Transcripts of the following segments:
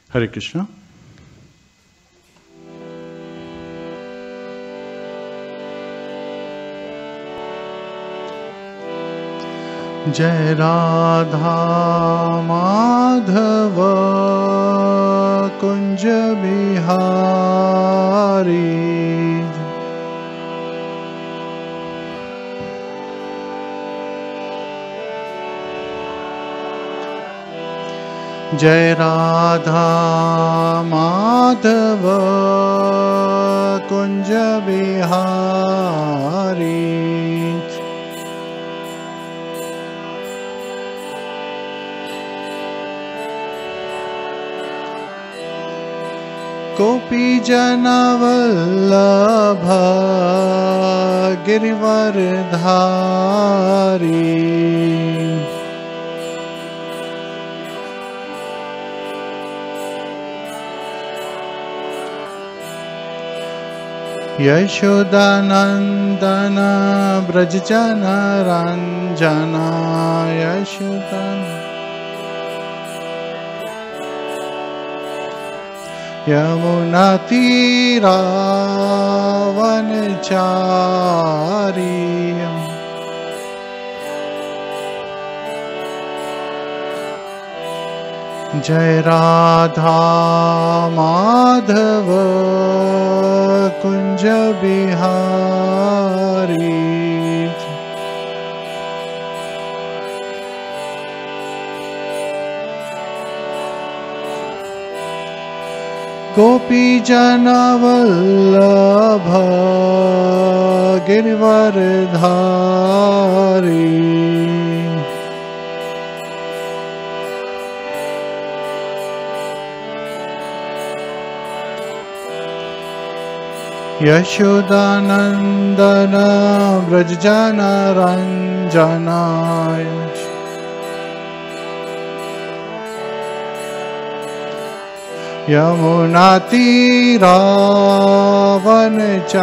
Hare Krishna. Jai Radha Madhava Kunja Bihari. Jai Radha Madhava Kunja Bihari. Gopi Jana Vallabha Girivardhari. Yashodanandana Brajjana Ranjana Yashodana Yamunatira Vanachari. Jai Radha Madhava Kunja Bihari. Gopi Jana Vallabha Girivardhari. Yashodanandana Brajjana Ranjana. Yamunatira Vanachari.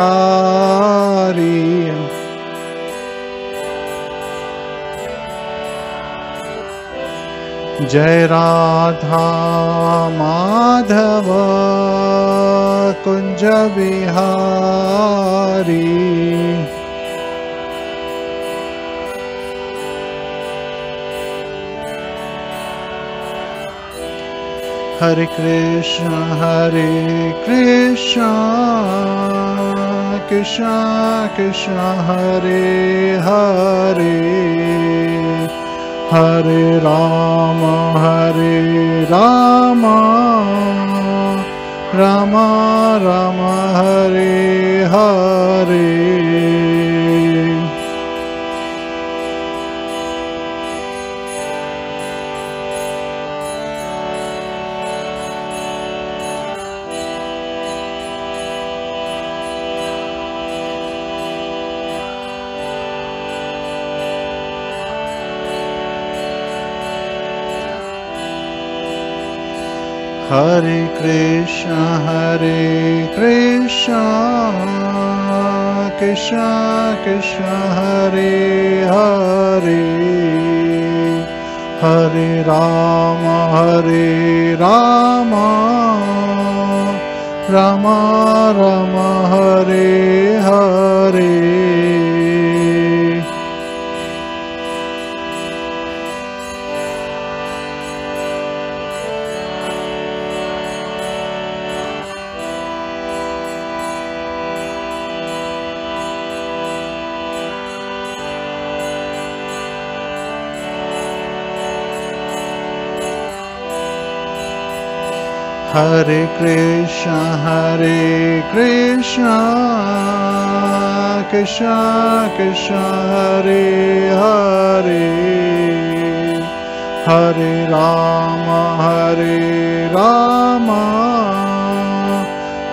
Jai Radha Madhava Kunja Bihari. Hare Krishna, Krishna Krishna, Hare Hare, Hare Rama, Rama Rama, Hare Hare. Hare Krishna, Krishna Krishna, Hare Hare, Hare Rama, Rama Rama, Hare Hare. Hare Krishna, Krishna Krishna, Hare Hare, Hare Rama,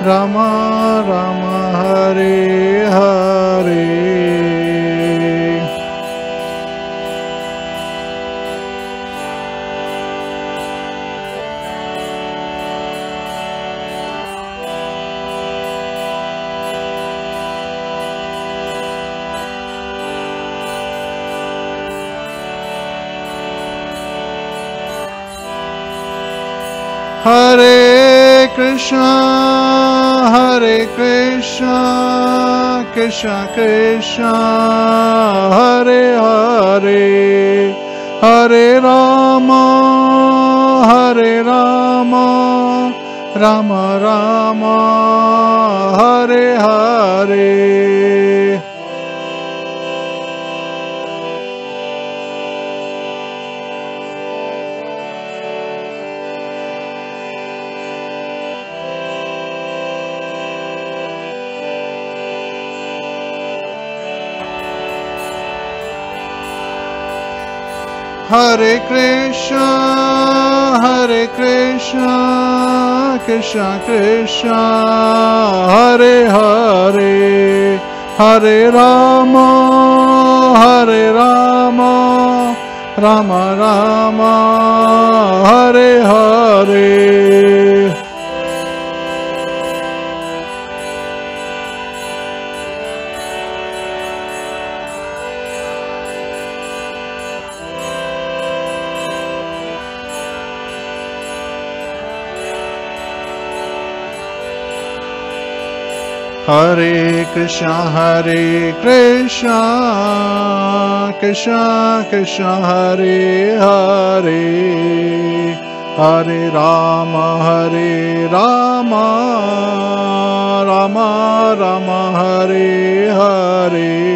Rama Rama, Hare Hare. Hare Krishna, Krishna Krishna, Hare Hare, Hare Rama, Rama Rama, Hare Hare. Hare Krishna, Krishna Krishna, Hare Hare, Hare Rama, Rama Rama, Hare Hare. Hare Krishna, Krishna Krishna, Hare Hare, Hare Rama, Rama Rama, Hare Hare.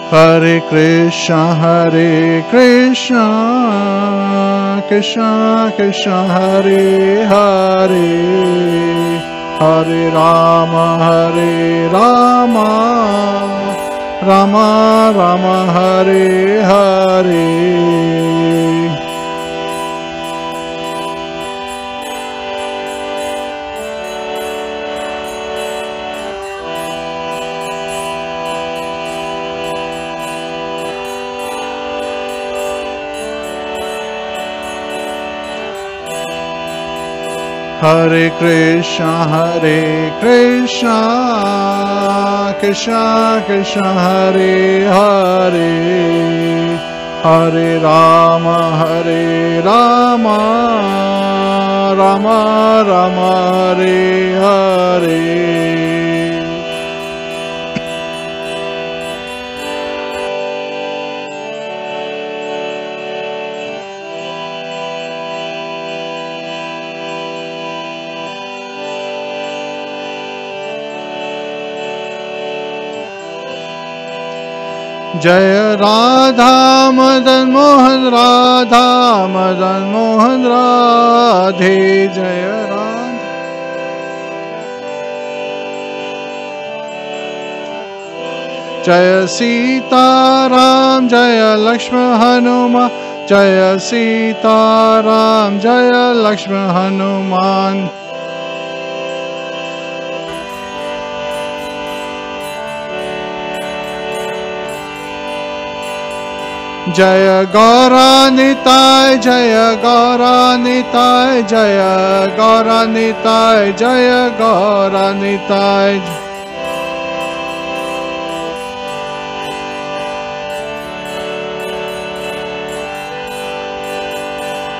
Hare Krishna, Krishna Krishna, Hare Hare, Hare Rama, Rama Rama, Hare Hare. Hare Krishna, Krishna Krishna, Hare Hare, Hare Rama, Rama Rama, Hare Hare. Jaya Radha Madan Mohan, Radha Madan Mohan, Radhe Jaya Radha. Jaya Sita Ram, Jaya Lakshmana Hanuman, Jaya Sita Ram, Jaya Lakshmana Hanuman. Jaya Gaura Nitai, Jaya Gaura Nitai, Jaya Gaura Nitai, Jaya Gaura Nitai.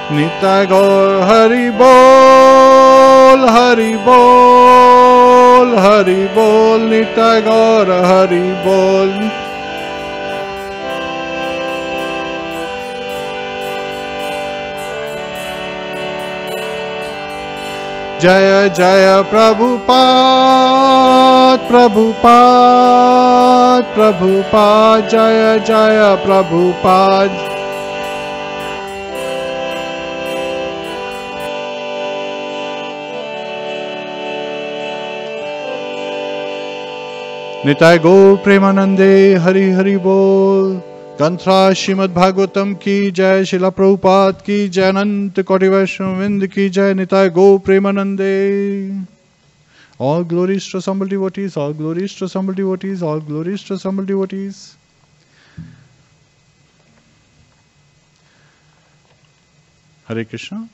Nitai Gaur Hari Bol, Hari Bol, Hari Bol, Nitai Gaur Hari Bol. Jaya Jaya Prabhupada, Prabhupada, Prabhupada, Jaya Jaya Prabhupada. Nitai Gaur Premanande, Hari Hari Bol. Gantra Srimad Bhagavatam ki jai, Srila Prabhupada ki jai, Ananta Koti Vaishnavind ki jai, Nitai Gaur Premanande. All glories to assembled devotees, all glories to assembled devotees, all glories to assembled devotees. Hare Krishna.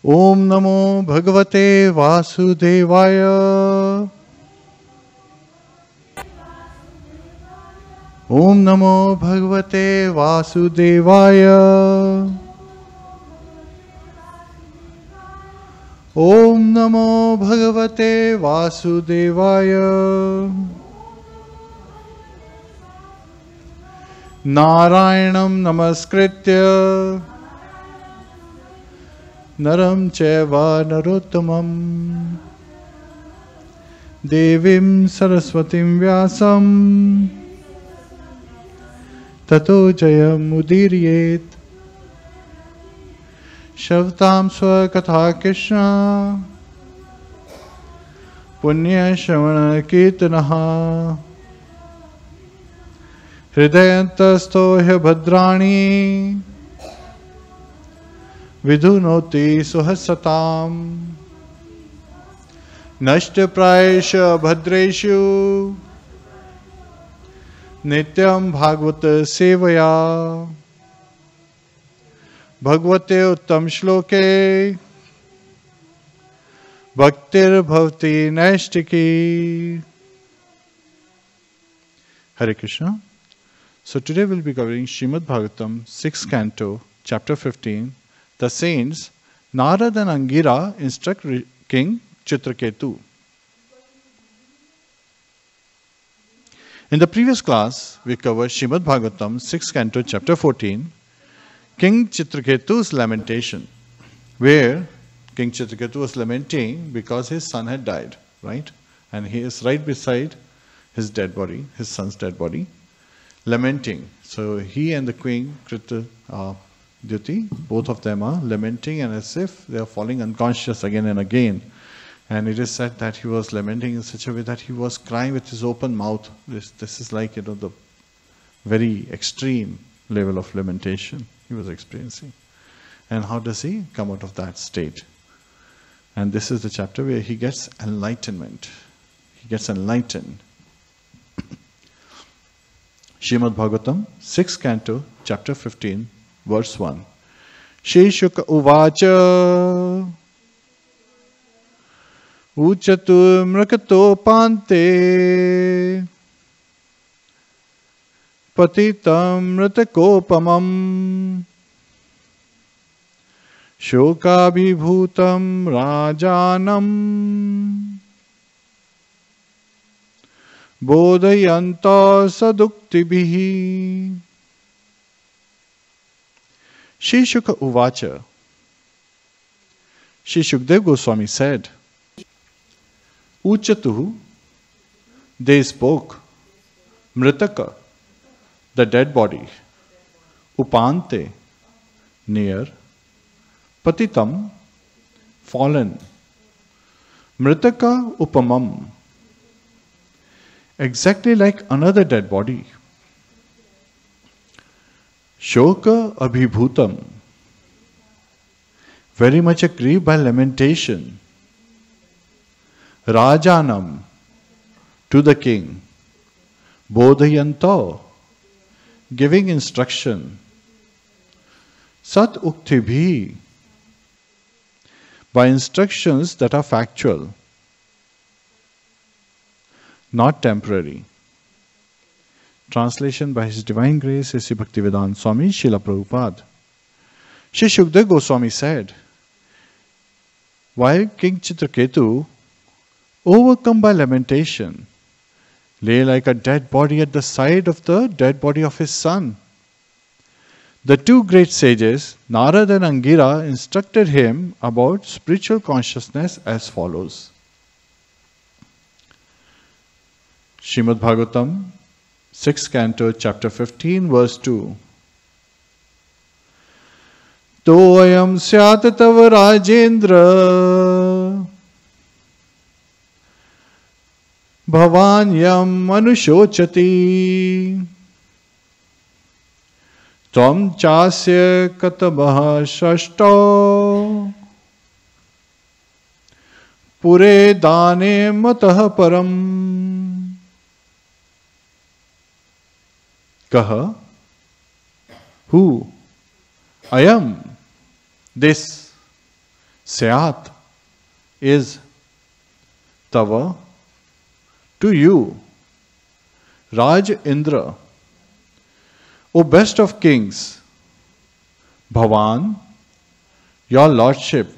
Om Namo Bhagavate Vasudevaya. Om Namo Bhagavate Vasudevaya. Om Namo Bhagavate Vasudevaya. Nārayanam Namaskritya Naram Chaiva Narottamam Devim Saraswatim Vyasam Tato Jayam Udiriyet Shavtam Swakatha Krishna Punya Shavana Kirtanaha Hridayantastohya Bhadrani Vidhunoti Suhasatam Nashtaprayesha Bhadreshu Nityam Bhagavata Sevaya Bhagavate Uttam Shloke Bhaktir Bhavati Naishtiki. Hare Krishna. So today we'll be covering Srimad Bhagavatam, 6th Canto, Chapter 15. The saints Nārada and Aṅgirā instruct King Citraketu. In the previous class, we covered Srimad Bhagavatam, 6th Canto, Chapter 14, King Citraketu's lamentation, where King Citraketu was lamenting because his son had died, right? And he is right beside his dead body, his son's dead body, lamenting. So he and the queen, Duty, both of them are lamenting, and as if they are falling unconscious again and again. And it is said that he was lamenting in such a way that he was crying with his open mouth. This is like, the very extreme level of lamentation he was experiencing. And how does he come out of that state? And this is the chapter where he gets enlightenment. He gets enlightened. Srimad Bhagavatam, 6th Canto, Chapter 15, Verse 1. Shri Shuka Uvacha Uchatu Mrakato Pante Patitam Mratakopamam Shokabhibhutam Rajanam Bodhayanta Saduktibihi. Shri Shuka Uvacha. Shri Shukdev Goswami said, Uchatuhu, they spoke, Mritaka, the dead body, Upante, near, Patitam, fallen, Mritaka Upamam, exactly like another dead body. Shoka Abhibhutam, very much aggrieved by lamentation. Rajanam, to the king. Bodhayanta, giving instruction. Sat Uktibhi, by instructions that are factual, not temporary. Translation by His Divine Grace, Sri Bhaktivedanta Swami Srila Prabhupada. Shri Shukdev Goswami said, while King Citraketu, overcome by lamentation, lay like a dead body at the side of the dead body of his son, the two great sages, Nārada and Aṅgirā, instructed him about spiritual consciousness as follows. Srimad Bhagavatam, 6th Canto, Chapter 15, Verse 2. Toyam syat tava Rajendra Bhavanyam anushochati Tvam chasya katabah shashto Pure dane matah param. Kaha, who, ayam, this, Syat, is, Tava, to you, Raj Indra, O best of kings, Bhavan, your lordship,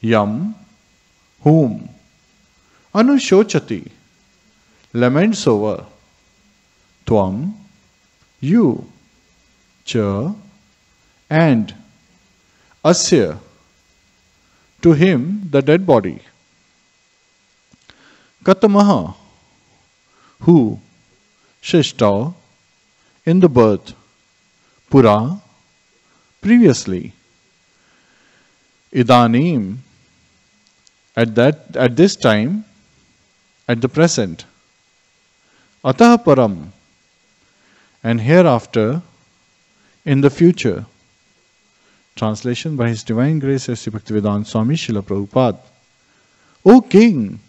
Yam, whom, Anushochati, laments over, Tvam, you, Cha, and Asya, to him the dead body. Katamaha, who, Shishta, in the birth, Pura, previously, Idanim, at this time, at the present, Atah Param, and hereafter, in the future. Translation by His Divine Grace Sri Bhaktivedanta Swami Srila Prabhupada. O King,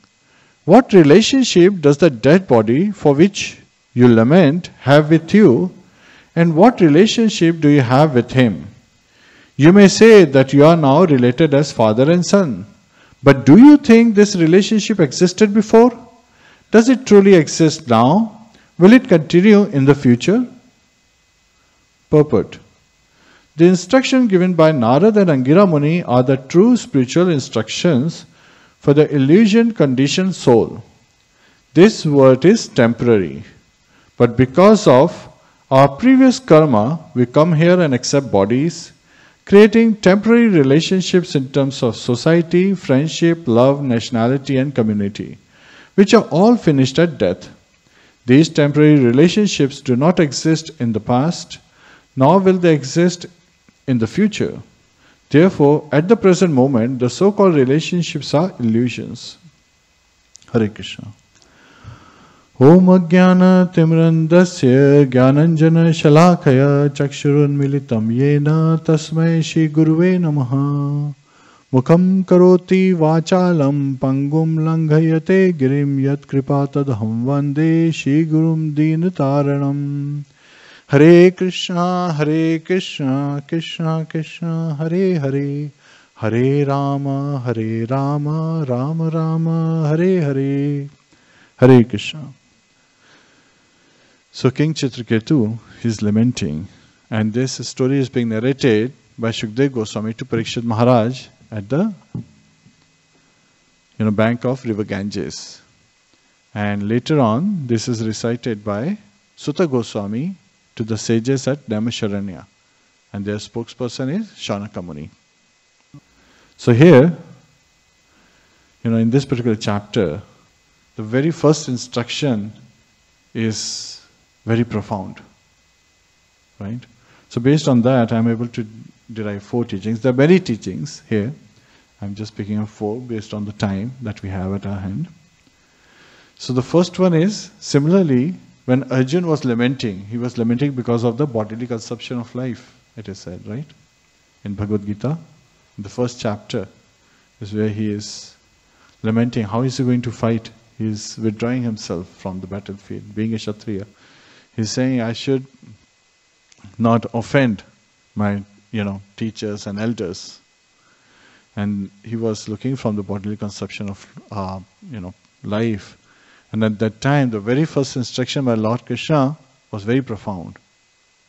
what relationship does the dead body for which you lament have with you, and what relationship do you have with him? You may say that you are now related as father and son, but do you think this relationship existed before? Does it truly exist now? Will it continue in the future? Purport. The instruction given by Nārada and Aṅgirā Muni are the true spiritual instructions for the illusion-conditioned soul. This world is temporary, but because of our previous karma, we come here and accept bodies, creating temporary relationships in terms of society, friendship, love, nationality, and community, which are all finished at death. These temporary relationships do not exist in the past, nor will they exist in the future. Therefore, at the present moment, the so-called relationships are illusions. Hare Krishna. Om Ajnana Timrandasya Jnananjana Shalakaya Chakshurun Militam Yena Tasmai Shri Guruve Namaha Mukham Karoti Vachalam Pangum Langhayate Girim Yat Kripatadham Vande Shri Gurum Dīnataranam. Hare Krishna, Krishna Krishna, Hare Hare, Hare Rama, Rama Rama, Hare Hare, Hare Krishna. So King Citraketu is lamenting, and this story is being narrated by Shukdev Goswami to Parikshit Maharaj at the bank of river Ganges. And later on, this is recited by Sutta Goswami to the sages at Naimisharanya, and their spokesperson is Shaunaka Muni. So here, in this particular chapter, the very first instruction is very profound, right? So based on that, I am able to derive 4 teachings. There are many teachings here. I am just picking up 4 based on the time that we have at our hand. So the first one is, similarly, when Arjuna was lamenting, he was lamenting because of the bodily consumption of life, it is said, right? In Bhagavad Gita, in the first chapter, is where he is lamenting how is he going to fight. He is withdrawing himself from the battlefield, being a Kshatriya. He is saying, I should not offend my, teachers and elders. And he was looking from the bodily consumption of, life. And at that time, the very first instruction by Lord Krishna was very profound.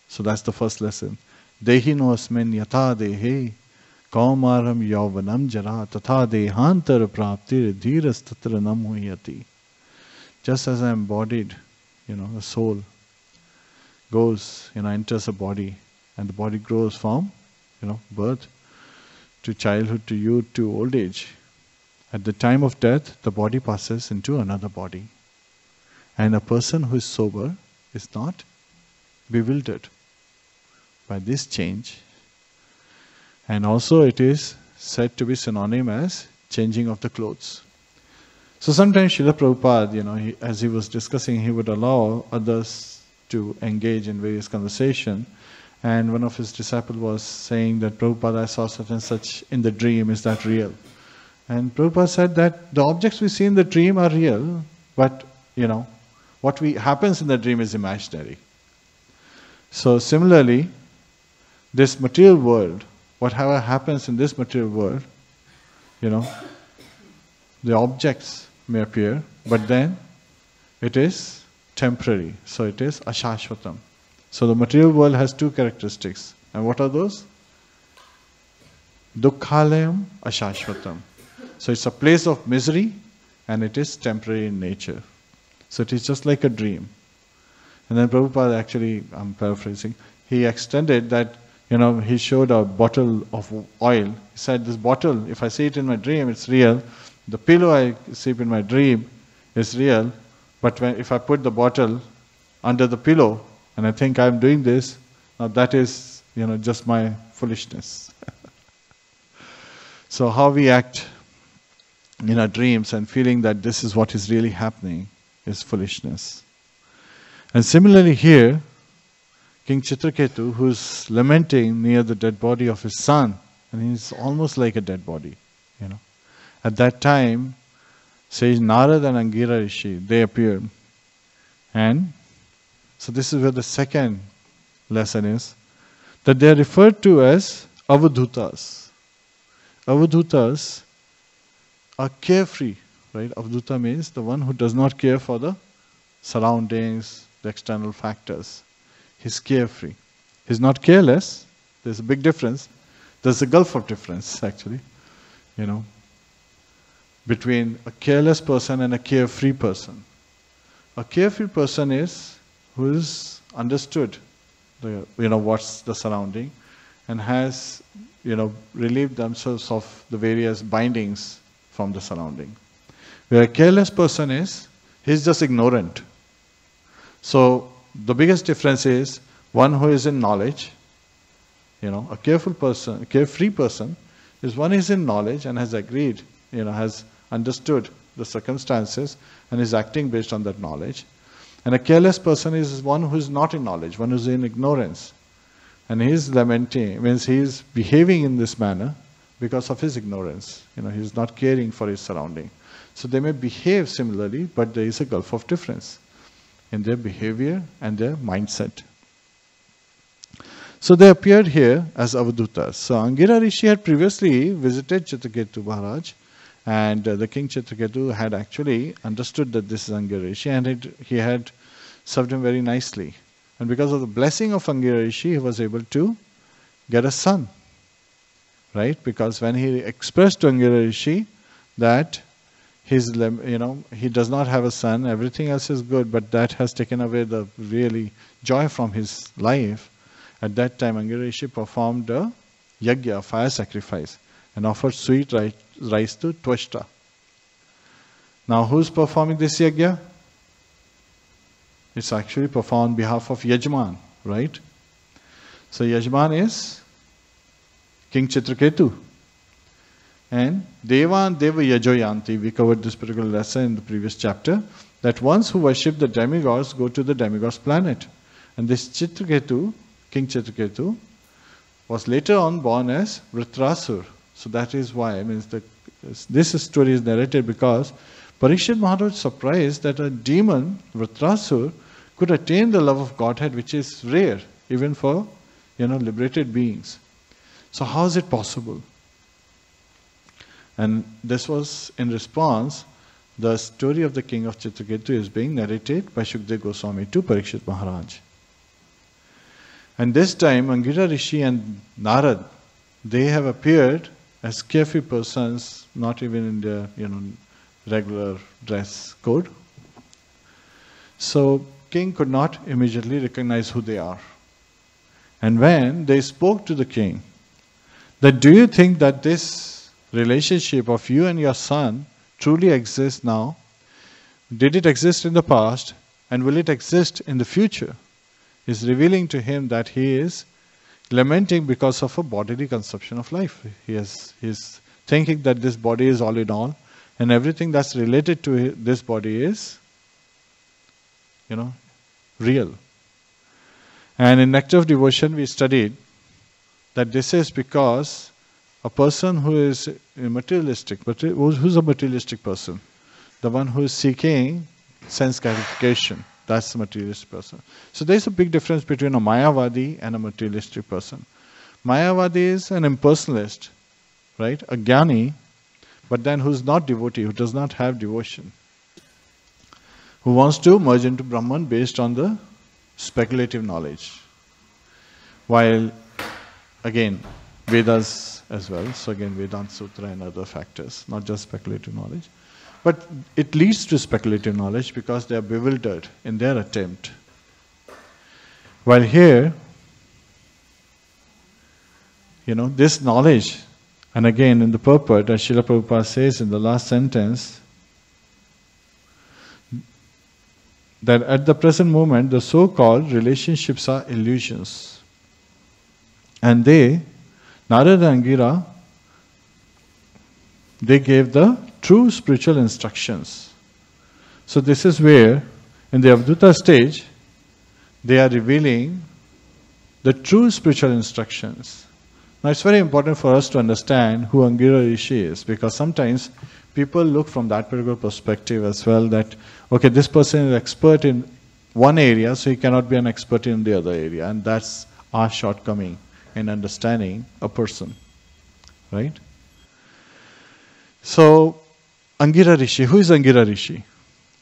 So that's the first lesson. Dehi no asmin yatha dehe kaumaram yauvanam jara tatha dehantar praptir dhiras tatra nam huyati. Just as I am embodied, the soul goes, enters a body, and the body grows from, birth to childhood to youth to old age. At the time of death, the body passes into another body. And a person who is sober is not bewildered by this change. And also it is said to be synonymous as changing of the clothes. So sometimes Srila Prabhupada, as he was discussing, he would allow others to engage in various conversation. And one of his disciples was saying that, Prabhupada, I saw such and such in the dream, is that real? And Prabhupada said that the objects we see in the dream are real, but, what happens in the dream is imaginary. So similarly, this material world, whatever happens in this material world, the objects may appear, but then it is temporary. So it is ashashvatam. So the material world has two characteristics. And what are those? Dukkhalayam ashashvatam. So it's a place of misery and it is temporary in nature. So it is just like a dream. And then Prabhupada actually, I'm paraphrasing, he extended that, he showed a bottle of oil. He said, this bottle, if I see it in my dream, it's real. The pillow I sleep in my dream is real. But if I put the bottle under the pillow and I think I'm doing this, now that is, just my foolishness. So how we act in our dreams and feeling that this is what is really happening is foolishness. And similarly here, King Citraketu, who's lamenting near the dead body of his son, and he's almost like a dead body, At that time, says Nārada and Aṅgirā Rishi, they appeared. And so this is where the second lesson is, that they are referred to as avadhutas. Avadhutas are carefree, right? Avadhuta means the one who does not care for the surroundings, the external factors. He's carefree. He's not careless. There's a big difference. There's a gulf of difference, actually, between a careless person and a carefree person. A carefree person is who is understood what's the surrounding and has relieved themselves of the various bindings from the surrounding. Where a careless person is, he's just ignorant. So the biggest difference is one who is in knowledge. A careful person, a carefree person is one who is in knowledge and has agreed, has understood the circumstances and is acting based on that knowledge. And a careless person is one who is not in knowledge, one who is in ignorance. And he is lamenting, means he is behaving in this manner because of his ignorance. He is not caring for his surrounding. So they may behave similarly, but there is a gulf of difference in their behavior and their mindset. So they appeared here as avadhutas. So Aṅgirā Rishi had previously visited Citraketu Maharaj, and the King Citraketu had actually understood that this is Aṅgirā Rishi, and he had served him very nicely. And because of the blessing of Aṅgirā Rishi, he was able to get a son. Right? Because when he expressed to Aṅgirā Rishi that he does not have a son, everything else is good, but that has taken away the really joy from his life. At that time, Aṅgirā Rishi performed a yajna, fire sacrifice, and offered sweet rice to Twashta. Now, who's performing this yajna? It's actually performed on behalf of Yajman, right? So Yajman is King Citraketu. And Devan Deva Yajoyanti, we covered this particular lesson in the previous chapter, that ones who worship the demigods go to the demigods planet. And this Citraketu, King Citraketu, was later on born as Vritrasur. So that is why, this story is narrated because Parikshit Maharaj was surprised that a demon, Vritrasur, could attain the love of Godhead, which is rare, even for, liberated beings. So how is it possible? And this was in response, the story of the king of Citraketu is being narrated by Shukdev Goswami to Parikshit Maharaj. And this time, Aṅgirā Rishi and Nārada, they have appeared as carefree persons, not even in their, regular dress code. So, king could not immediately recognize who they are. And when they spoke to the king, that do you think that this relationship of you and your son truly exists now? Did it exist in the past? And will it exist in the future? Is revealing to him that he is lamenting because of a bodily conception of life. He is thinking that this body is all in all, and everything that's related to this body is, real. And in Nectar of Devotion we studied that this is because a person who is materialistic, who's a materialistic person? The one who is seeking sense gratification, That's the materialistic person. So there's a big difference between a Mayavadi and a materialistic person. Mayavadi is an impersonalist, right? A jnani, but then who's not devotee, who does not have devotion, who wants to merge into Brahman based on the speculative knowledge. While, again, Vedas as well, so again Vedanta Sutra and other factors, not just speculative knowledge. But it leads to speculative knowledge because they are bewildered in their attempt. While here, this knowledge, and again in the purport, as Srila Prabhupada says in the last sentence, that at the present moment the so-called relationships are illusions. And they, Nārada and Aṅgirā, they gave the true spiritual instructions. So this is where, in the Avadhuta stage, they are revealing the true spiritual instructions. Now it's very important for us to understand who Aṅgirā Rishi is, because sometimes people look from that particular perspective as well, that, okay, this person is expert in one area, so he cannot be an expert in the other area, and that's our shortcoming in understanding a person, right? So, Aṅgirā Rishi, who is Aṅgirā Rishi?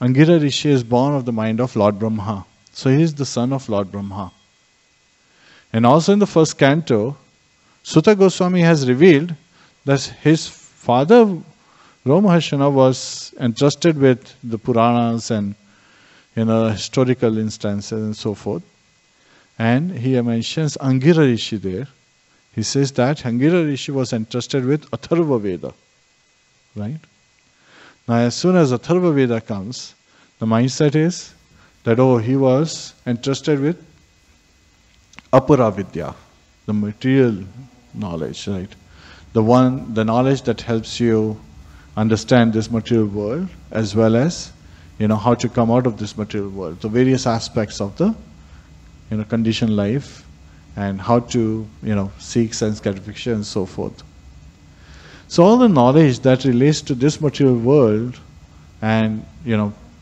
Aṅgirā Rishi is born of the mind of Lord Brahma. So he is the son of Lord Brahma. And also in the first canto, Sutta Goswami has revealed that his father, Romaharshana, was entrusted with the Puranas and historical instances and so forth. And he mentions Aṅgirā Rishi there. He says that Aṅgirā Rishi was entrusted with Atharva Veda. Right? Now as soon as Atharva Veda comes, the mindset is that, oh, he was entrusted with Apara Vidya, the material knowledge, right? The knowledge that helps you understand this material world, as well as, how to come out of this material world, the various aspects of the, conditioned life, and how to, seek sense gratification and so forth. So all the knowledge that relates to this material world, and,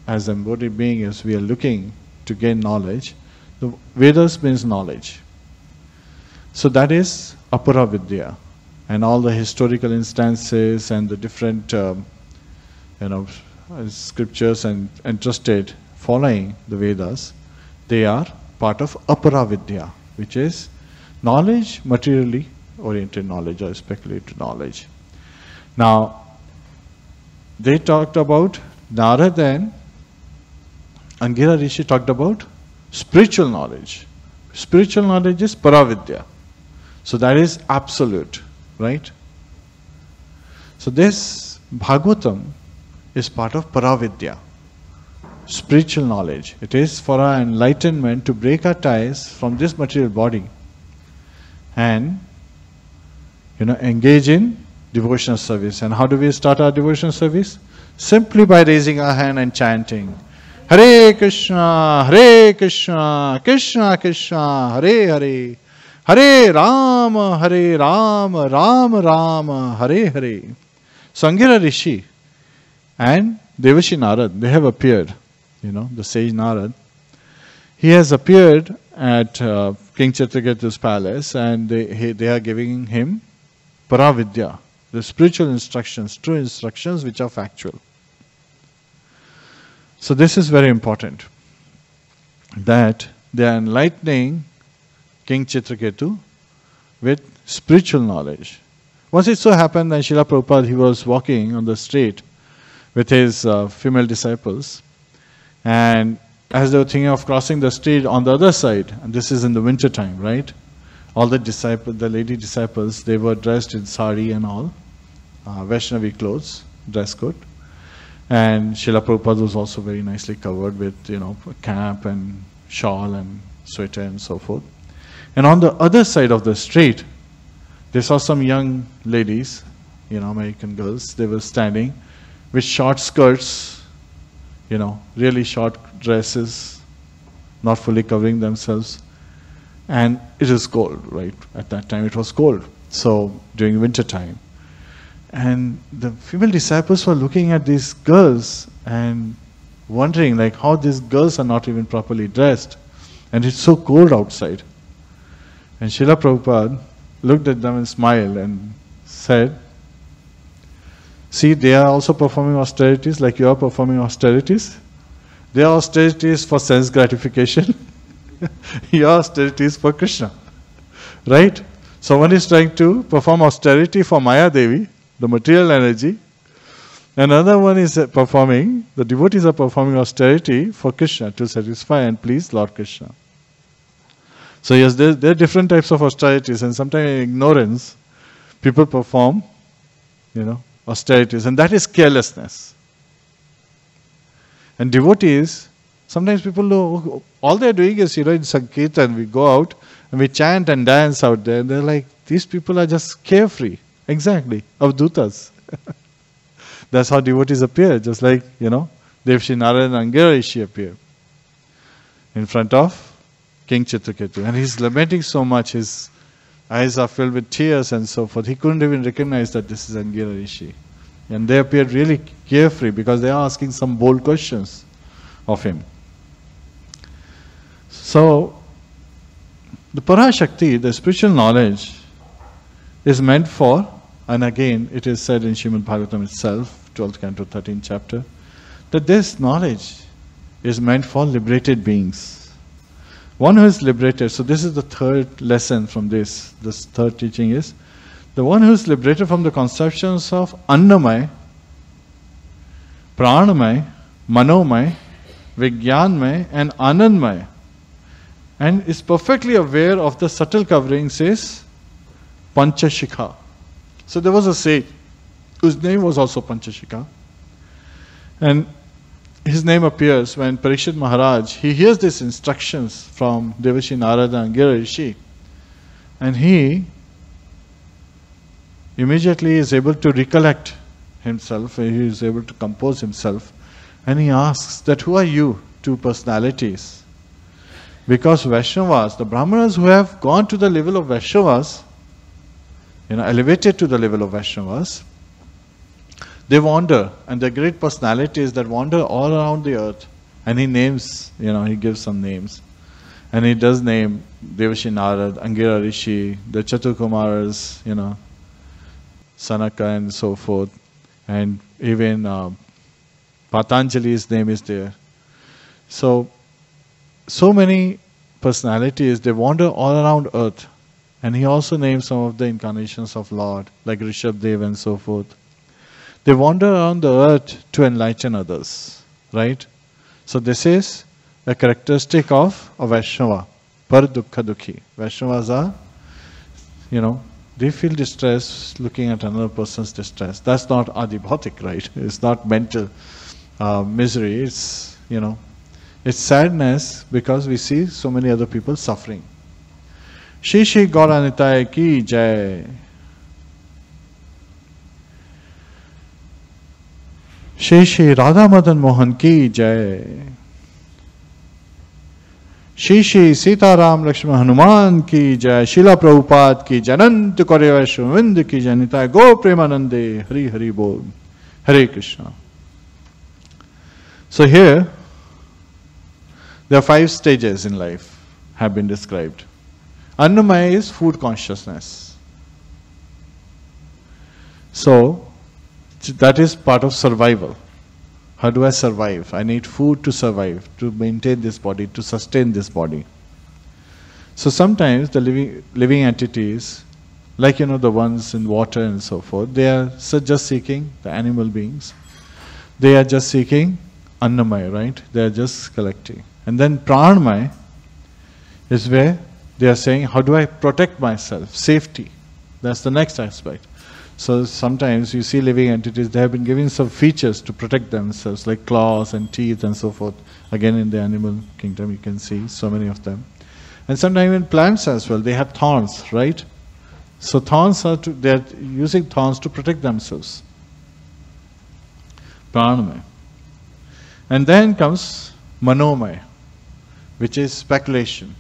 as embodied beings, we are looking to gain knowledge. The Vedas means knowledge. So that is Apara Vidya. And all the historical instances and the different, scriptures and entrusted following the Vedas, they are part of Apara Vidya, which is knowledge, materially oriented knowledge or speculative knowledge. Now, they talked about Nārada and Aṅgirā Rishi talked about spiritual knowledge. Spiritual knowledge is Paravidya. So that is absolute, right? So this Bhagavatam is part of Paravidya, spiritual knowledge. It is for our enlightenment to break our ties from this material body and, engage in devotional service. And how do we start our devotional service? Simply by raising our hand and chanting, Hare Krishna, Krishna Krishna, Hare Hare, Hare Rama, Rama Rama, Hare Hare. So Aṅgirā Rishi and Devashi Nārada, they have appeared, the sage Nārada. He has appeared at King Citraketu's palace, and they are giving him Paravidya, the spiritual instructions, true instructions which are factual. So this is very important, that they are enlightening King Citraketu with spiritual knowledge. Once it so happened that Srila Prabhupada, he was walking on the street with his female disciples, and as they were thinking of crossing the street on the other side, and this is in the winter time, right? All the lady disciples, they were dressed in sari and all, Vaishnavi clothes, dress code. And Srila Prabhupada was also very nicely covered with, a cap and shawl and sweater and so forth. And on the other side of the street, they saw some young ladies, American girls. They were standing with short skirts, really short dresses, not fully covering themselves. And it is cold, right? At that time it was cold. So during winter time. And the female disciples were looking at these girls, and wondering like how these girls are not even properly dressed. And it's so cold outside. And Srila Prabhupada looked at them and smiled and said, see, they are also performing austerities like you are performing austerities. Their austerities for sense gratification. Your austerities for Krishna. Right? So one is trying to perform austerity for Maya Devi, the material energy. Another one is performing, the devotees are performing austerity for Krishna to satisfy and please Lord Krishna. So yes, there are different types of austerities, and sometimes in ignorance, people perform, austerities, and that is carelessness. And devotees, sometimes people know, all they are doing is, in Sankirtan, we go out and we chant and dance out there, and they're like, these people are just carefree. Exactly, avdutas. That's how devotees appear, just like, Nārada and Aṅgirā appear in front of King Citraketu. And he's lamenting so much, his eyes are filled with tears and so forth. He couldn't even recognize that this is Aṅgirā. And they appeared really carefree because they are asking some bold questions of him. So, the Parashakti, the spiritual knowledge, is meant for, and again it is said in Srimad Bhagavatam itself, 12th canto, 13th chapter, that this knowledge is meant for liberated beings. One who is liberated, so this is the third lesson from this third teaching is, the one who is liberated from the conceptions of Annamay, Pranamay, Manomay, Vijnanmay and Anandmay, and is perfectly aware of the subtle coverings is Panchashikha. So there was a sage whose name was also Panchashikha, and his name appears when Parikshit Maharaj, he hears these instructions from Devashi Nārada and Aṅgirā, and he immediately is able to recollect himself, he is able to compose himself, and he asks that who are you, two personalities? Because Vaishnavas, the Brahmanas who have gone to the level of Vaishnavas, elevated to the level of Vaishnavas, they wander, and they're great personalities that wander all around the earth. And he names, he gives some names. And he does name Devashi Nārada, Aṅgirā, the Chaturkumaras, Sanaka and so forth. And even Patanjali's name is there. So many personalities, they wander all around earth. And he also names some of the incarnations of Lord, like Rishabdev and so forth. They wander around the earth to enlighten others, right? So this is a characteristic of a Vaishnava, par dukkha dukhi. Vaishnavas are, they feel distress looking at another person's distress. That's not adibhautik, right? It's not mental misery. It's, it's sadness because we see so many other people suffering. Shri Shri Gauranitai ki jai. Shri Shri Radha Madan Mohan ki jai. Shri Shri Sita Ram Lakshman Hanuman ki jai. Srila Prabhupada ki jai. Anant Kore Vaishnavind ki jai. Nitai Go Premanande. Hari Hari Bol. Hare Krishna. So here, there are 5 stages in life have been described. Annamaya is food consciousness. So, that is part of survival. How do I survive? I need food to survive, to maintain this body, to sustain this body. So sometimes the living entities, like the ones in water and so forth, they are just seeking, the animal beings, they are just seeking Annamaya, right? They are just collecting. And then Pranamaya is where they are saying, how do I protect myself? Safety. That's the next aspect. So sometimes you see living entities, they have been given some features to protect themselves, like claws and teeth and so forth. Again, in the animal kingdom, you can see so many of them. And sometimes in plants as well, they have thorns, right? So thorns they are using thorns to protect themselves. Pranamaya. And then comes Manomaya, which is speculation.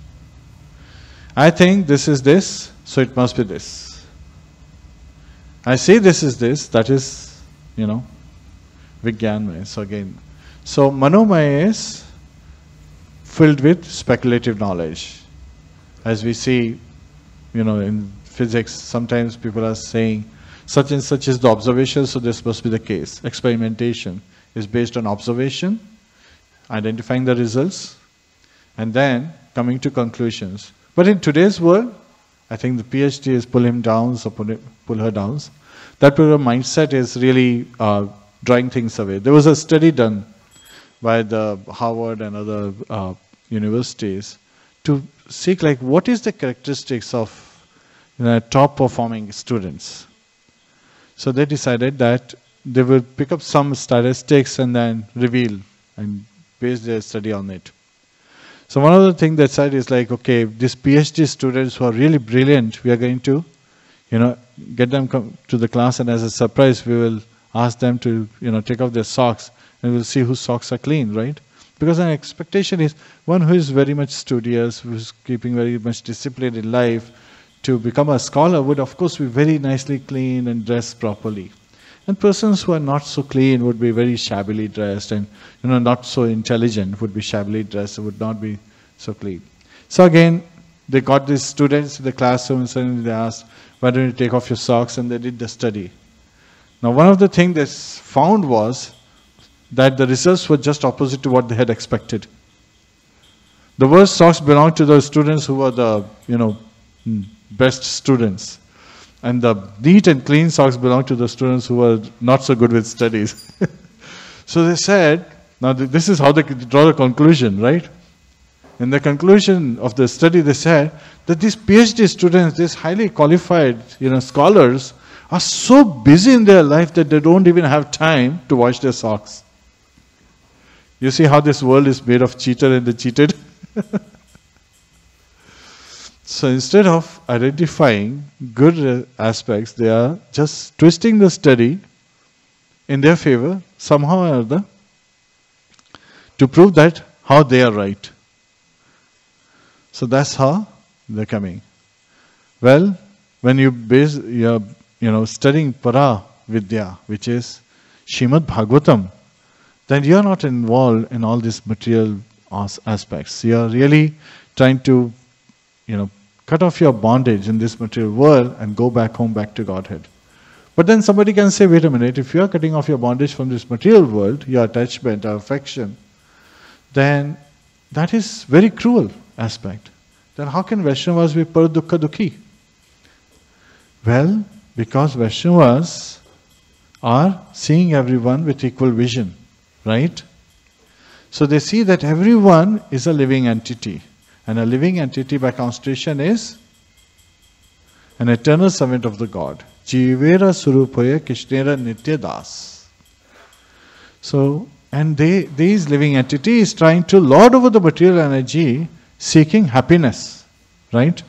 I think this is this, so it must be this. I say this is this, that is, Vijnanmaya. So again, So Manomaya is filled with speculative knowledge. As we see, in physics, sometimes people are saying such and such is the observation, so this must be the case. Experimentation is based on observation, identifying the results, and then coming to conclusions. But in today's world, I think the PhD is pull him down, so pull her down. That particular mindset is really drawing things away. There was a study done by the Harvard and other universities to seek what is the characteristics of top performing students. So they decided that they will pick up some statistics and then reveal and base their study on it. So one of the things they said is okay, these PhD students who are really brilliant, we are going to, get them come to the class, and as a surprise, we will ask them to, take off their socks, and we'll see whose socks are clean, right? Because an expectation is one who is very much studious, who is keeping very much discipline in life, to become a scholar would of course be very nicely clean and dressed properly. And persons who are not so clean would be very shabbily dressed, and not so intelligent would be shabbily dressed, would not be so clean. So again, they got these students in the classroom and suddenly they asked, why don't you take off your socks? And they did the study. Now one of the things they found was that the results were just opposite to what they had expected. The worst socks belonged to the students who were the best students. And the neat and clean socks belong to the students who were not so good with studies. So they said, now this is how they draw the conclusion, right? In the conclusion of the study, they said that these PhD students, these highly qualified, scholars, are so busy in their life that they don't even have time to wash their socks. You see how this world is made of cheater and the cheated? So instead of identifying good aspects, they are just twisting the study in their favor, somehow or other, to prove that how they are right. So that's how they're coming. Well, when you're studying Para Vidya, which is Srimad Bhagavatam, then you're not involved in all these material aspects. You're really trying to, cut off your bondage in this material world and go back home, back to Godhead. But then somebody can say, wait a minute, if you are cutting off your bondage from this material world, your attachment, our affection, then that is very cruel aspect. Then how can Vaishnavas be par dukkha dukhi? Well, because Vaishnavas are seeing everyone with equal vision, right? So they see that everyone is a living entity. And a living entity by constitution is an eternal servant of the God. Jivera surupaya krishnera nitya das. So, and these living entities trying to lord over the material energy, seeking happiness, right?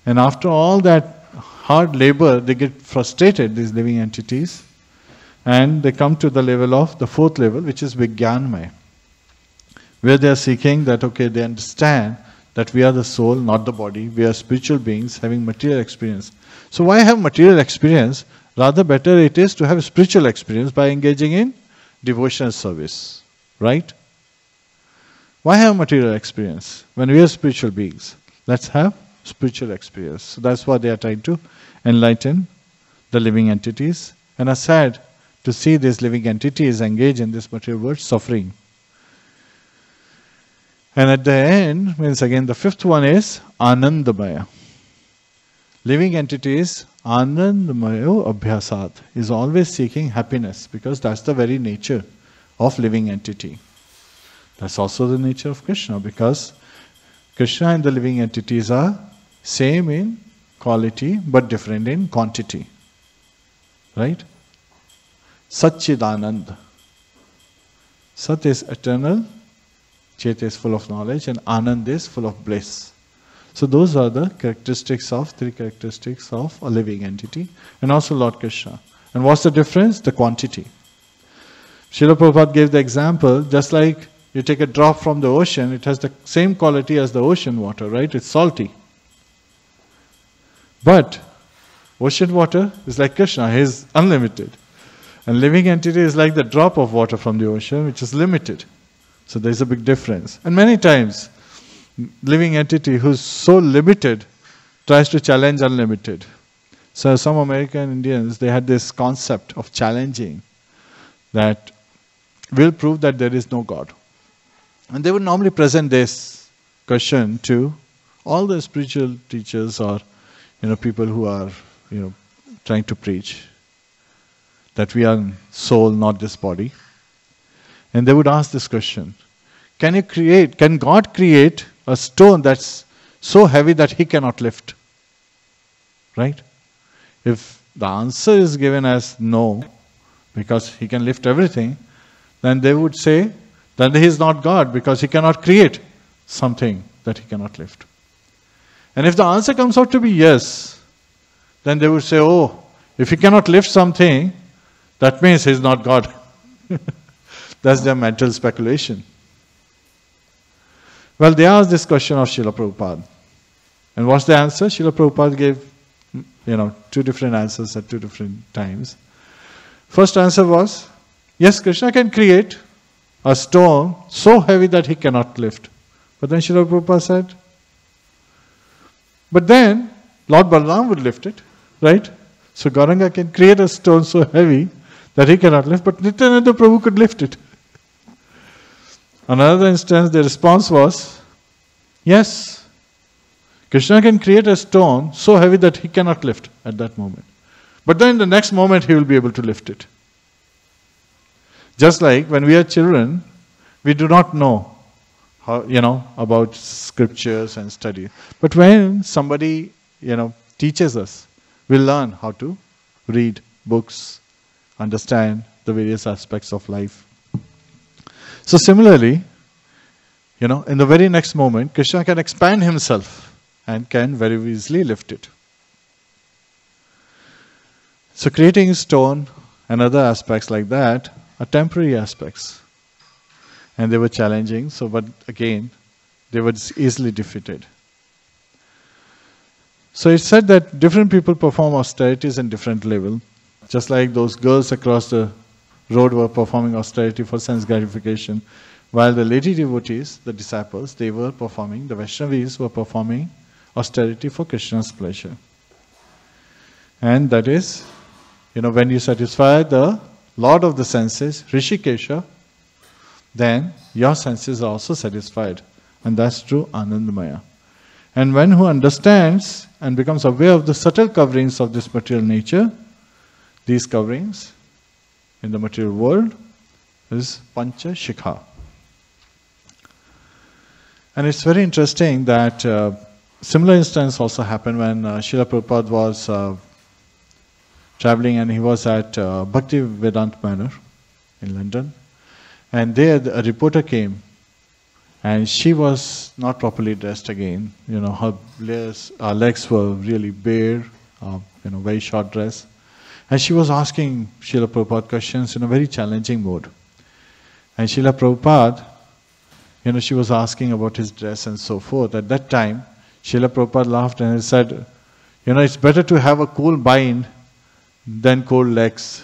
And after all that hard labor, they get frustrated, these living entities, and they come to the level of the fourth level, which is Vijnanmaya, where they are seeking that, okay, they understand that we are the soul, not the body. We are spiritual beings having material experience. So why have material experience? Rather better it is to have spiritual experience by engaging in devotional service, right? Why have material experience when we are spiritual beings? Let's have spiritual experience. So that's what they are trying to enlighten the living entities, and are sad to see these living entities engage in this material world suffering. And at the end, means again the fifth one is Anandamaya. Living entities, Anandamayo Abhyasat, is always seeking happiness, because that's the very nature of living entity. That's also the nature of Krishna, because Krishna and the living entities are same in quality but different in quantity. Right? Satchidanand. Sat is eternal, Chet is full of knowledge, and Anand is full of bliss. So those are the three characteristics of a living entity, and also Lord Krishna. And what's the difference? The quantity. Srila Prabhupada gave the example, just like you take a drop from the ocean, it has the same quality as the ocean water, right? It's salty. But ocean water is like Krishna, he is unlimited. And living entity is like the drop of water from the ocean, which is limited. So there's a big difference. And many times, living entity who's so limited tries to challenge unlimited. So some American Indians, they had this concept of challenging that will prove that there is no God. And they would normally present this question to all the spiritual teachers or people who are trying to preach that we are soul, not this body. And they would ask this question: can God create a stone that's so heavy that he cannot lift? Right? If the answer is given as no, because he can lift everything, then they would say that he is not God because he cannot create something that he cannot lift. And if the answer comes out to be yes, then they would say, oh, if he cannot lift something, that means he is not God. That's their mental speculation. Well, they asked this question of Srila Prabhupada. And what's the answer? Srila Prabhupada gave, two different answers at two different times. First answer was, yes, Krishna can create a stone so heavy that he cannot lift. But then Srila Prabhupada said, but then Lord Balaram would lift it, right? So Gauranga can create a stone so heavy that he cannot lift, but Nityananda Prabhu could lift it. Another instance, the response was, yes, Krishna can create a stone so heavy that he cannot lift at that moment. But then in the next moment he will be able to lift it. Just like when we are children, we do not know how, about scriptures and study. But when somebody, teaches us, we learn how to read books, understand the various aspects of life. So similarly, in the very next moment, Krishna can expand himself and can very easily lift it. So creating stone and other aspects like that are temporary aspects. And they were challenging, but again, they were easily defeated. So it's said that different people perform austerities in different level. Just like those girls across the road were performing austerity for sense gratification, while the lady devotees, the disciples, the Vaishnavis were performing austerity for Krishna's pleasure. And that is, when you satisfy the Lord of the senses, Rishikesha, then your senses are also satisfied. And that's true Anandamaya. And when who understands and becomes aware of the subtle coverings of this material nature, these coverings in the material world is Pancha Shikha. And it's very interesting that similar instance also happened when Srila Prabhupada was traveling and he was at Bhakti Vedanta Manor in London. And there a reporter came and she was not properly dressed again. Her legs were really bare, very short dress. And she was asking Srila Prabhupada questions in a very challenging mode. And Srila Prabhupada, she was asking about his dress and so forth. At that time, Srila Prabhupada laughed and he said, it's better to have a cool mind than cold legs.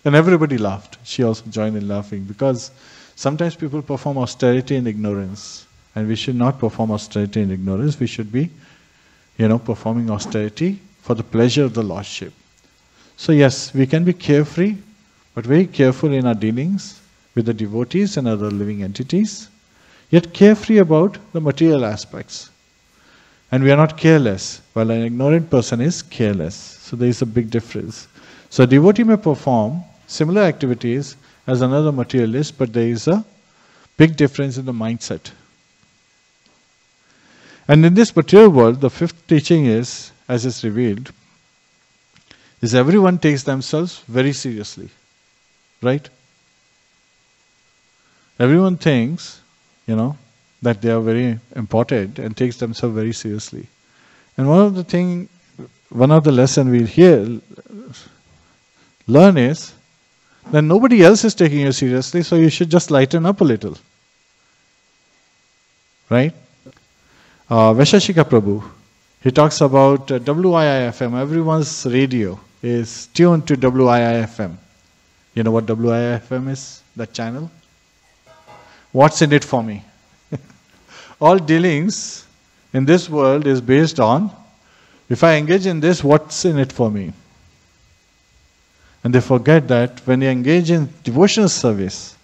And everybody laughed. She also joined in laughing because sometimes people perform austerity in ignorance. And we should not perform austerity in ignorance. We should be, performing austerity for the pleasure of the Lordship. So yes, we can be carefree, but very careful in our dealings with the devotees and other living entities, yet carefree about the material aspects. And we are not careless, while an ignorant person is careless. So there is a big difference. So a devotee may perform similar activities as another materialist, but there is a big difference in the mindset. And in this material world, the fifth teaching is, as is revealed, is everyone takes themselves very seriously. Right? Everyone thinks, that they are very important and takes themselves very seriously. And one of the lessons we learn is that nobody else is taking you seriously, so you should just lighten up a little. Right? Vaishashika Prabhu, he talks about WIIFM. Everyone's radio is tuned to WIIFM. You know what WIFM is? That channel? What's in it for me? All dealings in this world is based on, if I engage in this, what's in it for me? And they forget that when you engage in devotional service,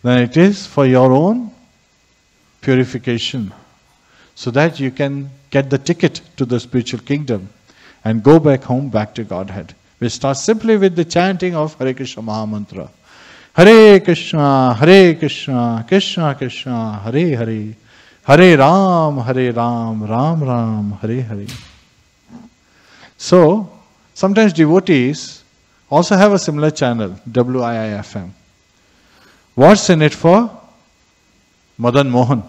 then it is for your own purification, so that you can get the ticket to the spiritual kingdom and go back home, back to Godhead. We start simply with the chanting of Hare Krishna Mahamantra. Hare Krishna, Krishna Krishna, Hare Hare, Hare Ram, Ram Ram, Hare Hare. So, sometimes devotees also have a similar channel, WIIFM. What's in it for Madan Mohan?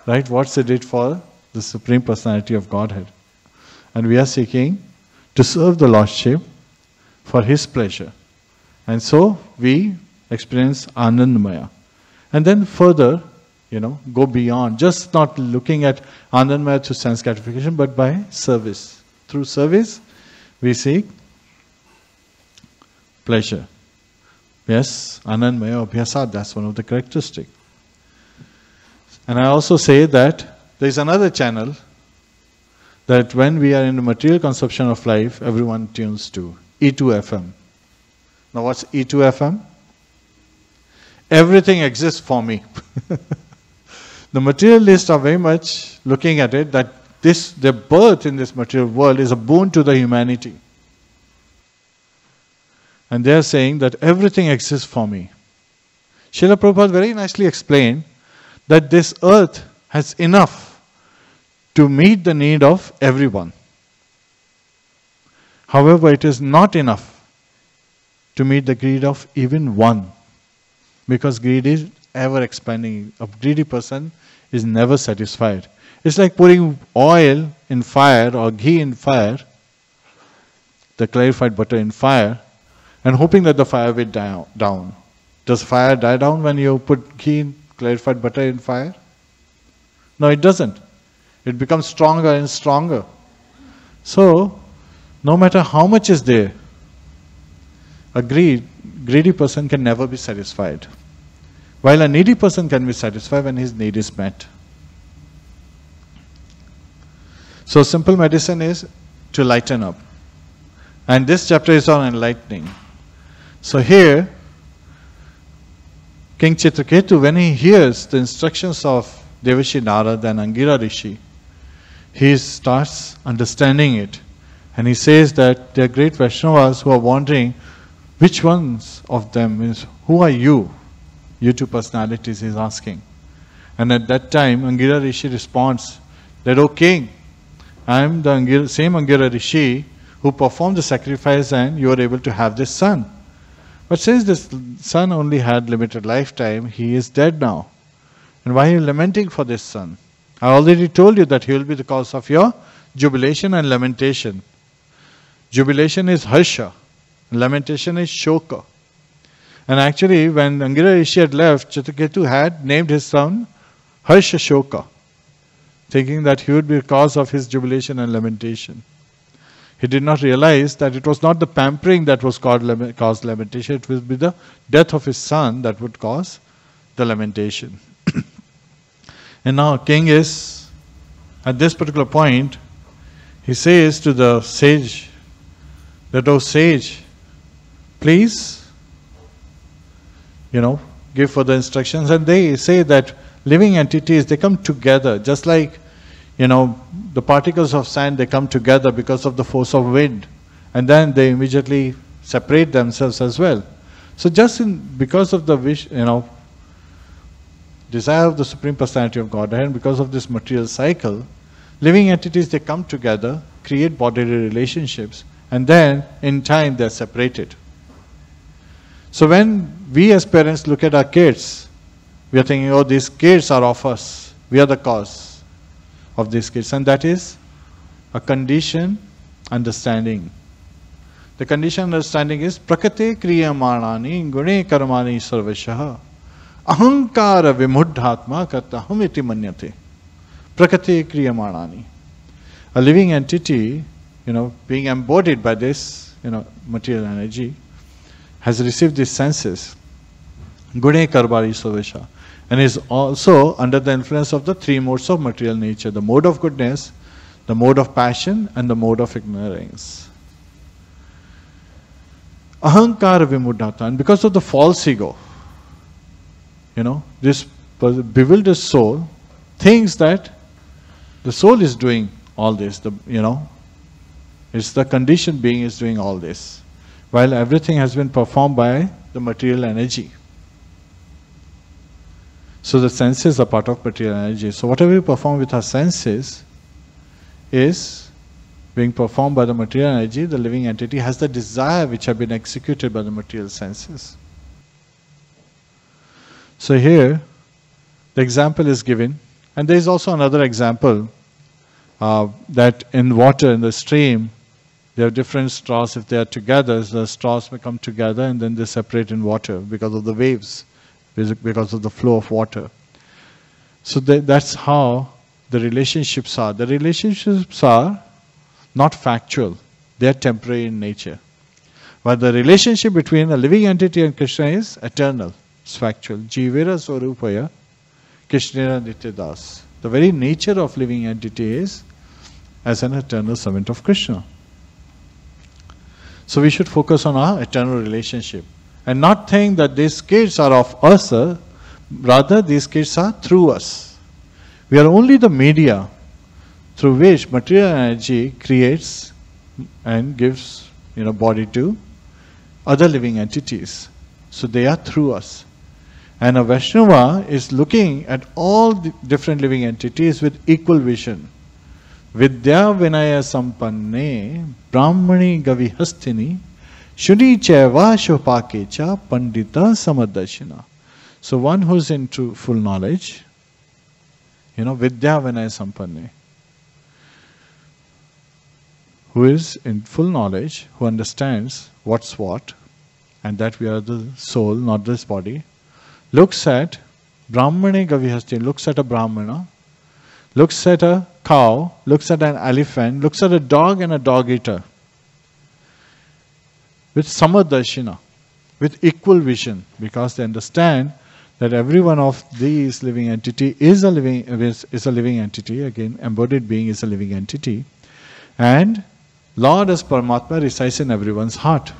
Right? What's in it for the Supreme Personality of Godhead? And we are seeking to serve the Lordship for His pleasure. And so we experience Anandamaya. And then further, go beyond. Just not looking at Anandamaya through sense gratification, but by service. Through service, we seek pleasure. Yes, Anandamaya Abhyasat, that's one of the characteristics. And I also say that there is another channel that when we are in the material consumption of life, everyone tunes to, E2FM. Now what's E2FM? Everything exists for me. The materialists are very much looking at it that their birth in this material world is a boon to the humanity. And they are saying that everything exists for me. Srila Prabhupada very nicely explained that this earth has enough to meet the need of everyone. However, it is not enough to meet the greed of even one. Because greed is ever expanding. A greedy person is never satisfied. It's like putting oil in fire or ghee in fire, the clarified butter in fire, and hoping that the fire will die down. Does fire die down when you put ghee in clarified butter in fire? No, it doesn't. It becomes stronger and stronger. So, no matter how much is there, a greedy person can never be satisfied. While a needy person can be satisfied when his need is met. So simple medicine is to lighten up. And this chapter is on enlightening. So here, King Citraketu, when he hears the instructions of Devashi Nārada and Aṅgirā Rishi, he starts understanding it. And he says that there are great Vaishnavas who are wondering which ones of them means, who are you? You two personalities, he is asking. And at that time, Aṅgirā Rishi responds that, O king, I am the same Aṅgirā Rishi who performed the sacrifice and you are able to have this son. But since this son only had limited lifetime, he is dead now. And why are you lamenting for this son? I already told you that he will be the cause of your jubilation and lamentation. Jubilation is harsha, lamentation is shoka. And actually, when Aṅgirā Rishi had left, Citraketu had named his son Harsha Shoka, thinking that he would be the cause of his jubilation and lamentation. He did not realize that it was not the pampering that was caused lamentation, it would be the death of his son that would cause the lamentation. And now king is, at this particular point, he says to the sage that, O sage, please, give further instructions. And they say that living entities, they come together, just like, the particles of sand, they come together because of the force of wind. And then they immediately separate themselves as well. So just because of the wish, desire of the Supreme Personality of Godhead, and because of this material cycle, living entities, they come together, create bodily relationships, and then in time they are separated. So when we as parents look at our kids, we are thinking, oh, these kids are of us. We are the cause of these kids. And that is a conditioned understanding. The conditioned understanding is Prakate kriyamanani gune karmani sarvashaha ahankara vimuddhatma kartaham iti manyate. Prakate kriyamanani. A living entity, being embodied by this, material energy, has received these senses, Gune Karbari Sovesha, and is also under the influence of the three modes of material nature, the mode of goodness, the mode of passion, and the mode of ignorance. Ahankara Vimudhata, and because of the false ego, this bewildered soul thinks that the soul is doing all this, it's the conditioned being is doing all this, while everything has been performed by the material energy. So the senses are part of material energy. So whatever we perform with our senses is being performed by the material energy. The living entity has the desire which have been executed by the material senses. So here, the example is given. And there is also another example that in water, in the stream, there are different straws. If they are together, the straws may come together and then they separate in water because of the waves, because of the flow of water. So that's how the relationships are. The relationships are not factual. They are temporary in nature. But the relationship between a living entity and Krishna is eternal. It's factual. Jivera Swarupaya Krishnera Nityadas. The very nature of living entity is as an eternal servant of Krishna. So we should focus on our eternal relationship and not think that these kids are of us, rather these kids are through us. We are only the media through which material energy creates and gives body to other living entities. So they are through us. And a Vaishnava is looking at all the different living entities with equal vision. Vidya Vinaya Sampanne Brahmani Gavihastini Shuni Cheva Shopakecha Pandita Samadashina. So one who is into full knowledge, Vidya Vinaya Sampanne, who is in full knowledge, who understands what's what, and that we are the soul, not this body, looks at Brahmane Gavihastini, looks at a Brahmana, looks at a cow, looks at an elephant, looks at a dog and a dog eater with Samadashina, with equal vision, because they understand that every one of these living entity is a living entity. Again, embodied being is a living entity, and Lord as Paramatma resides in everyone's heart.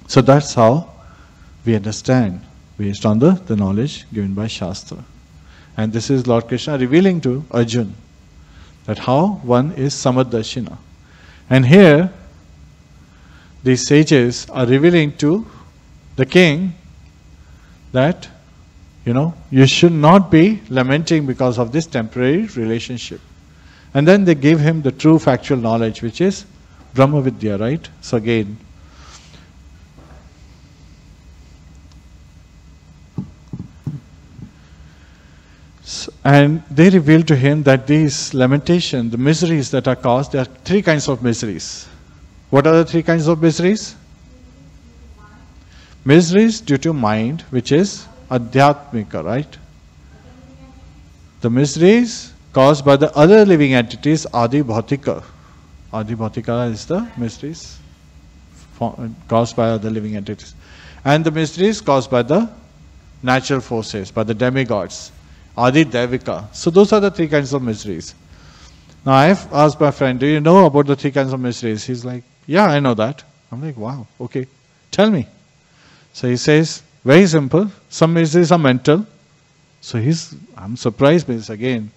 So that's how we understand, based on the knowledge given by Shastra. And this is Lord Krishna revealing to Arjuna that how one is Samadashina. And here, these sages are revealing to the king that, you should not be lamenting because of this temporary relationship. And then they give him the true factual knowledge, which is Brahma Vidya, right? So again, and they reveal to him that these lamentation, the miseries that are caused, there are three kinds of miseries. What are the three kinds of miseries? Miseries due to mind, which is Adhyatmika, right? The miseries caused by the other living entities, Adi Bhautika. Adi Bhautika is the miseries caused by other living entities. And the miseries caused by the natural forces, by the demigods. Adi Devika. So those are the three kinds of miseries. Now I have asked my friend, do you know about the three kinds of miseries? He's like, yeah, I know that. I'm like, wow, okay, tell me. So he says, very simple, some miseries are mental. So I'm surprised because again,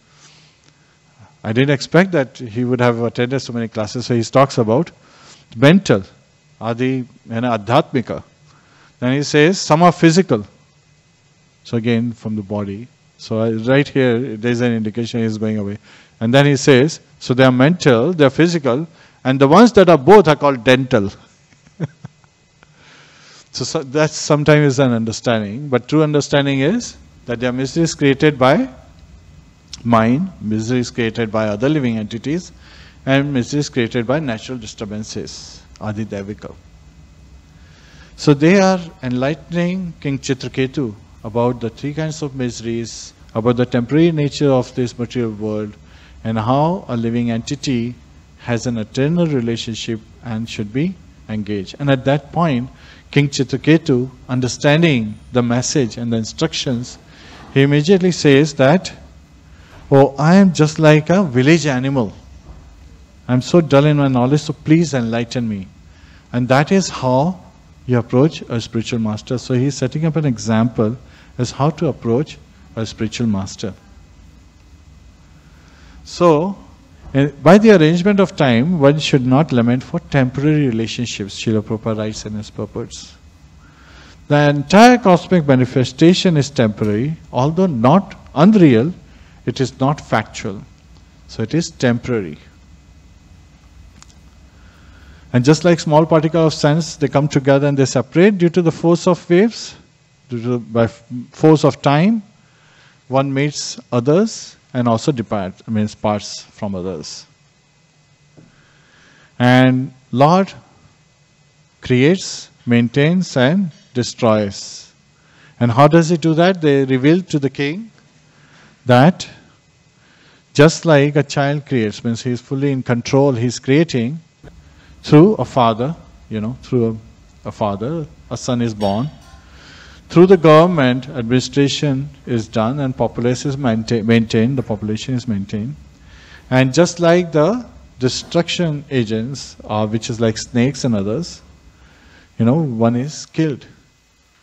I didn't expect that he would have attended so many classes. So he talks about mental, Adi and Adhyatmika. Then he says, some are physical. So again, from the body. So right here, there's an indication he's going away. And then he says, so they are mental, they are physical, and the ones that are both are called dental. So that sometimes is an understanding, but true understanding is that there are miseries created by mind, miseries created by other living entities, and miseries created by natural disturbances, Adi Devika. So they are enlightening King Citraketu about the three kinds of miseries, about the temporary nature of this material world, and how a living entity has an eternal relationship and should be engaged. And at that point, King Citraketu, understanding the message and the instructions, he immediately says that, oh, I am just like a village animal. I am so dull in my knowledge, so please enlighten me. And that is how you approach a spiritual master. So he is setting up an example as how to approach a spiritual master. So, by the arrangement of time, one should not lament for temporary relationships, Srila Prabhupada writes in his purports. The entire cosmic manifestation is temporary, although not unreal, it is not factual. So it is temporary. And just like small particles of sense, they come together and they separate due to the force of waves, by force of time, one meets others and also parts from others. And Lord creates, maintains and destroys. And how does he do that? They reveal to the king that just like a child creates, means he is fully in control, he is creating through a father, through a father, a son is born. Through the government, administration is done and populace is maintained, the population is maintained. And just like the destruction agents, which is like snakes and others, one is killed.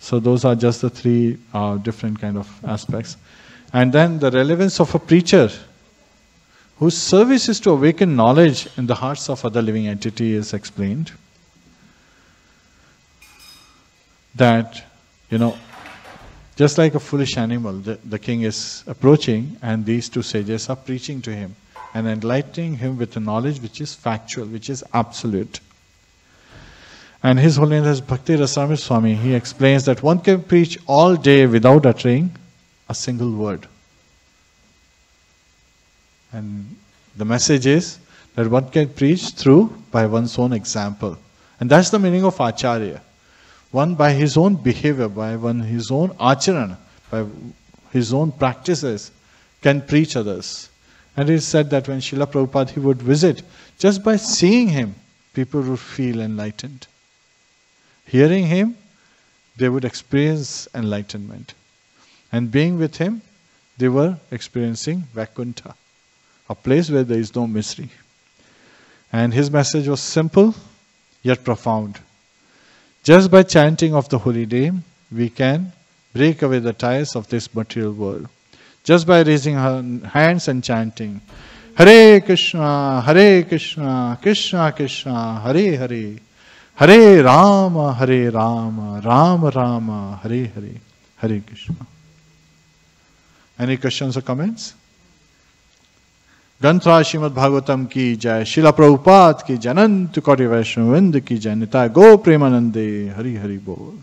So those are just the three different kind of aspects. And then the relevance of a preacher whose service is to awaken knowledge in the hearts of other living entity is explained. That, just like a foolish animal, the king is approaching and these two sages are preaching to him and enlightening him with a knowledge which is factual, which is absolute. And His Holiness Bhakti Rasamrita Swami, he explains that one can preach all day without uttering a single word. And the message is that one can preach by one's own example. And that's the meaning of Acharya. One by his own behavior, by his own acharana, by his own practices, can preach others. And it is said that when Srila Prabhupada he would visit, just by seeing him, people would feel enlightened. Hearing him, they would experience enlightenment. And being with him, they were experiencing Vaikuntha, a place where there is no misery. And his message was simple, yet profound. Just by chanting of the holy name, we can break away the ties of this material world. Just by raising our hands and chanting, Hare Krishna, Krishna Krishna, Hare Hare, Hare Rama, Rama Rama, Hare Hare, Hare Krishna. Any questions or comments? Grantra Srimad Bhagavatam ki jai, Srila Prabhupada ki jai, Anant Koti Vaishnava Vrinda ki jai, Nitai Go Premanande, Hari Hari Bol.